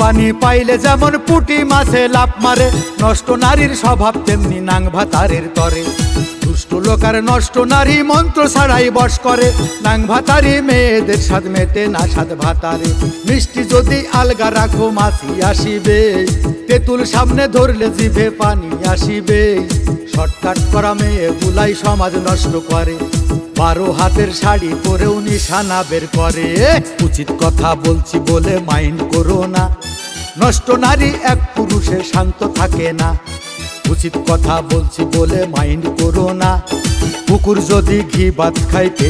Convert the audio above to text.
পানি পাইলে যেমন পুঁটি মাছে লাফ মারে, নষ্ট নারীর স্বভাব তেমনি নাং ভাতারের তরে। দুষ্ট লোকার নষ্ট নারী মন্ত্র ছাড়াই বশ করে, নাং ভাতারি মেয়েদের স্বাদ মেটে না স্বাদ ভাতারে। মিষ্টি যদি আলগা রাখো মাছি আসিবে, তেঁতুল সামনে ধরলে জিভে পানি আসিবে। শর্টকাট করা মেয়ে গুলাই সমাজ নষ্ট করে, 12 হাতের শাড়ি পরেও নিশানা বের করে। উচিত কথা বলছি বলে মাইন্ড করো না, নষ্ট নারী এক পুরুষে শান্ত থাকে না। উচিত কথা বলছি বলে মাইন্ড করো না, কুকুর যদি ঘি ভাত খাইতে